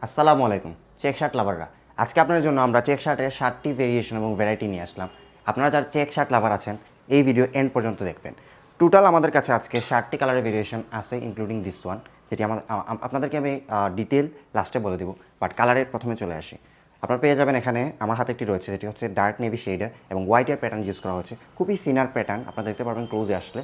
আসসালামু আলাইকুম check shirt লাভাররা। আজকে আপনার জন্য আমরা চেক শার্টের 7টি ভেরিয়েশন এবং ভ্যারাইটি নিয়ে আসলাম। আপনারা যারা চেক শার্ট লাভার আছেন এই ভিডিও এন্ড পর্যন্ত দেখবেন। টোটাল আমাদের কাছে আজকে 7টি কালারের ভেরিয়েশন আছে ইনক্লুডিং দিস ওয়ান, যেটি আপনাদেরকে আমি ডিটেল লাস্টে বলে দেবো, বাট কালারের প্রথমে চলে আসি। আপনারা পেয়ে যাবেন এখানে আমার হাতে একটি রয়েছে যেটি হচ্ছে ডার্ক নেভি শেডের এবং হোয়াইটের প্যাটার্ন ইউজ করা হচ্ছে, খুবই সিনার প্যাটার্ন, আপনারা দেখতে পারবেন ক্লোজে আসলে,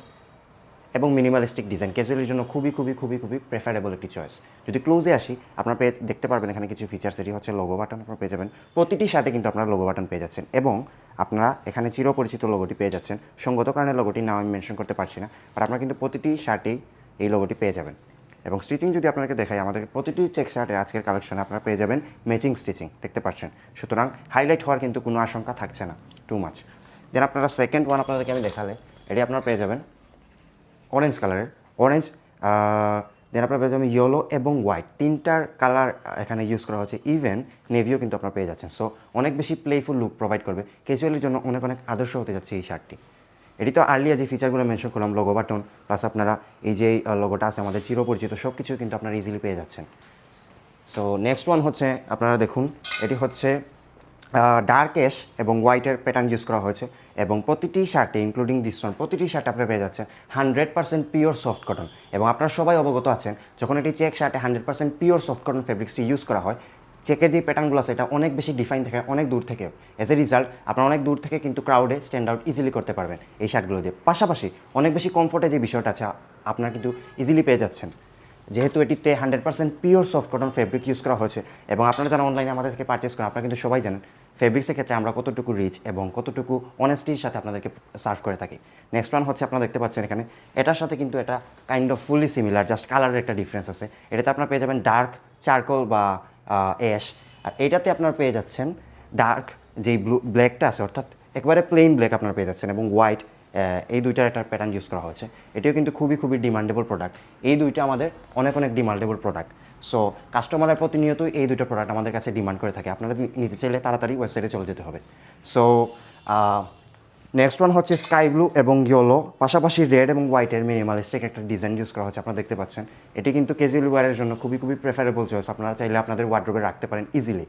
এবং মিনিমালিস্টিক ডিজাইন ক্যাজুয়ালের জন্য খুবই খুবই খুবই খুবই প্রেফারেবল একটি চয়েস। যদি ক্লোজে আসি আপনারা দেখতে পারবেন এখানে কিছু ফিচার্স, এটি হচ্ছে লোগো বাটন আপনারা পেয়ে যাবেন। প্রতিটি শার্টে কিন্তু আপনারা লোগো বাটন পেয়ে যাচ্ছেন এবং আপনারা এখানে চিরপরিচিত লোগোটি পেয়ে যাচ্ছেন। সঙ্গত কারণে লোগোটি নাম আমি মেনশন করতে পারছি না, বাট আপনারা কিন্তু প্রতিটি শার্টেই এই লোগোটি পেয়ে যাবেন। এবং স্টিচিং যদি আপনাকে দেখাই, আমাদের প্রতিটি চেক শার্টের আজকের কালেকশনে আপনারা পেয়ে যাবেন ম্যাচিং স্টিচিং, দেখতে পাচ্ছেন। সুতরাং হাইলাইট হওয়ার কিন্তু কোনো আশঙ্কা থাকছে না টু মাচ। দেন আপনারা সেকেন্ড ওয়ান আপনাদেরকে আমি দেখালে এটি আপনারা পেয়ে যাবেন অরেঞ্জ কালারের, অরেঞ্জ দেন আপনারা পেয়ে যাবেন ইয়েলো এবং হোয়াইট, তিনটার কালার এখানে ইউজ করা হচ্ছে। ইভেন নেভিও কিন্তু আপনারা পেয়ে যাচ্ছেন। সো অনেক বেশি প্লেফুল লুক প্রোভাইড করবে, ক্যাজুয়ালের জন্য অনেক অনেক আদর্শ হতে যাচ্ছে এই শার্টটি। এটি তো আর্লিয়ার যে ফিচারগুলো মেনশন করলাম, লোগো বাটন প্লাস আপনারা এই যে লোগোটা আছে আমাদের চিরপরিচিত, সব কিছু কিন্তু আপনারা ইজিলি পেয়ে যাচ্ছেন। সো নেক্সট ওয়ান হচ্ছে আপনারা দেখুন, এটি হচ্ছে ডার্ক অ্যাশ এবং হোয়াইটের প্যাটার্ন ইউজ করা হয়েছে এবং প্রতিটি শার্টে ইনক্লুডিং দিস ওয়ান, প্রতিটি শার্টে আপনারা পেয়ে যাচ্ছেন 100% পিওর সফট কটন। এবং আপনারা সবাই অবগত আছেন যখন এটি চেক শার্টে 100% পিওর সফট কটন ফেব্রিক্সটি ইউজ করা হয়, চেকের যে প্যাটার্নগুলো আছে এটা অনেক বেশি ডিফাইন থাকে অনেক দূর থেকেও। এজ এ রিজাল্ট আপনারা অনেক দূর থেকে কিন্তু ক্রাউডে স্ট্যান্ড আউট ইজিলি করতে পারবেন এই শার্টগুলো দিয়ে। পাশাপাশি অনেক বেশি কমফোর্টে যে বিষয়টা আছে আপনারা কিন্তু ইজিলি পেয়ে যাচ্ছেন, যেহেতু এটিতে 100% pure soft cotton fabric use করা হয়েছে। এবং আপনারা যারা অনলাইনে আমাদের থেকে পারচেস করেন আপনারা কিন্তু সবাই জানেন ফেব্রিক্সের ক্ষেত্রে আমরা কতটুকু রিচ এবং কতটুকু অনেস্টির সাথে আপনাদেরকে সার্ভ করে থাকি। নেক্সট ওয়ান হচ্ছে আপনারা দেখতে পাচ্ছেন এখানে, এটার সাথে কিন্তু এটা kind of fully similar, just কালারের একটা ডিফারেন্স আছে। এটাতে আপনারা পেয়ে যাবেন ডার্ক চারকোল বা অ্যাশ, আর এটাতে আপনারা পেয়ে যাচ্ছেন ডার্ক যেই ব্ল্যাকটা আছে, অর্থাৎ একবারে প্লেন ব্ল্যাক আপনারা পেয়ে যাচ্ছেন, এবং হোয়াইট, এই দুইটার একটা প্যাটার্ন ইউজ করা হয়েছে। এটিও কিন্তু খুবই খুবই ডিমান্ডেবল প্রোডাক্ট। এই দুইটা আমাদের অনেক অনেক ডিমান্ডেবল প্রোডাক্ট। সো কাস্টমাররা প্রতিনিয়তই এই দুটো প্রোডাক্ট আমাদের কাছে ডিমান্ড করে থাকে। আপনারা নিতে চাইলে তাড়াতাড়ি ওয়েবসাইটে চলে যেতে হবে। সো নেক্সট ওয়ান হচ্ছে স্কাই ব্লু এবং ইয়েলো, পাশাপাশি রেড এবং হোয়াইটের মিনিমালিস্টিক একটা ডিজাইন ইউজ করা হচ্ছে, আপনারা দেখতে পাচ্ছেন। এটি কিন্তু ক্যাজুয়াল ওয়্যারের জন্য খুবই খুবই প্রেফারেবল চয়েস, আপনারা চাইলে আপনাদের ওয়ার্ড্রোবে রাখতে পারেন ইজিলি।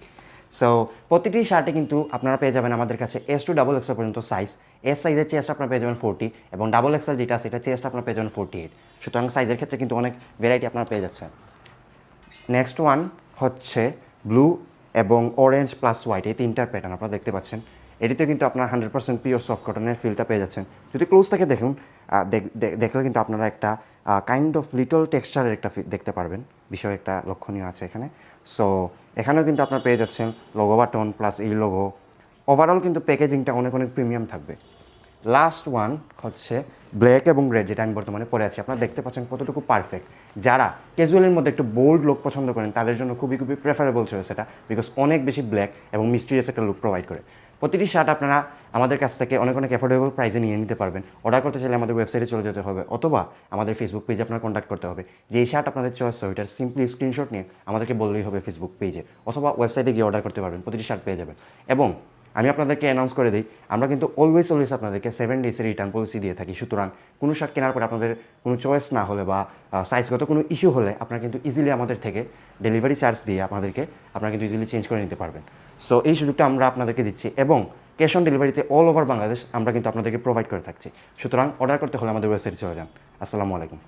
সো প্রতিটি শার্টে কিন্তু আপনারা পেয়ে যাবেন আমাদের কাছে S to XXL পর্যন্ত সাইজ। এস সাইজের চেস্ট আপনারা পেয়ে যাবেন 40 এবং XXL যেটা আছে এটা চেস্ট আপনারা পেয়ে যাবেন 48। সুতরাং সাইজের ক্ষেত্রে কিন্তু অনেক ভ্যারাইটি আপনারা পেয়ে যাচ্ছেন। নেক্সট ওয়ান হচ্ছে ব্লু এবং অরেঞ্জ প্লাস হোয়াইট, এই তিনটার প্যাটার্ন আপনারা দেখতে পাচ্ছেন। এটিতে কিন্তু আপনার 100% পিওর সফট কটনের ফিলটা পেয়ে যাচ্ছেন। যদি ক্লোজ থেকে দেখুন, দেখলে কিন্তু আপনারা একটা কাইন্ড অফ লিটল টেক্সচারের একটা দেখতে পারবেন, বিষয় একটা লক্ষণীয় আছে এখানে। সো এখানেও কিন্তু আপনারা পেয়ে যাচ্ছেন লোগো বাটন প্লাস এই লোগো। ওভারঅল কিন্তু প্যাকেজিংটা অনেক অনেক প্রিমিয়াম থাকবে। লাস্ট ওয়ান হচ্ছে ব্ল্যাক এবং রেড, যেটা আমি বর্তমানে পরে আছি। আপনারা দেখতে পাচ্ছেন কতটুকু পারফেক্ট। যারা ক্যাজুয়ালের মধ্যে একটু বোল্ড লুক পছন্দ করেন তাদের জন্য খুবই খুবই প্রেফারেবল চয়েস এটা, বিকজ অনেক বেশি ব্ল্যাক এবং মিস্টিরিয়াস একটা লুক প্রোভাইড করে। প্রতিটি শার্ট আপনারা আমাদের কাছ থেকে অনেক অনেক অ্যাফোর্ডেবল প্রাইসে নিয়ে নিতে পারবেন। অর্ডার করতে চাইলে আমাদের ওয়েবসাইটে চলে যেতে হবে অথবা আমাদের ফেসবুক পেজে আপনারা কন্ট্যাক্ট করতে হবে। যে এই শার্ট আপনাদের চয়েস হয় ওইটার সিম্পলি স্ক্রিনশট নিয়ে আমাদেরকে বললেই হবে ফেসবুক পেজে, অথবা ওয়েবসাইটে গিয়ে অর্ডার করতে পারবেন, প্রতিটি শার্ট পেয়ে যাবেন। এবং আমি আপনাদেরকে অ্যানাউন্স করে দিই, আমরা কিন্তু অলওয়েজ আপনাদেরকে 7 ডেজের রিটার্ন পলিসি দিয়ে থাকি। সুতরাং কোনো শার্ট কেনার পরে আপনাদের কোনো চয়েস না হলে বা সাইজগত কোনো ইস্যু হলে আপনারা কিন্তু ইজিলি আমাদের থেকে ডেলিভারি চার্জ দিয়ে আপনারা কিন্তু ইজিলি চেঞ্জ করে নিতে পারবেন। সো এই সুযোগটা আমরা আপনাদেরকে দিচ্ছি এবং ক্যাশ অন ডেলিভারিতে অল ওভার বাংলাদেশ আমরা কিন্তু আপনাদেরকে প্রোভাইড করে থাকছি। সুতরাং অর্ডার করতে হলে আমাদের ওয়েবসাইটে চলে যান। আসসালামু আলাইকুম।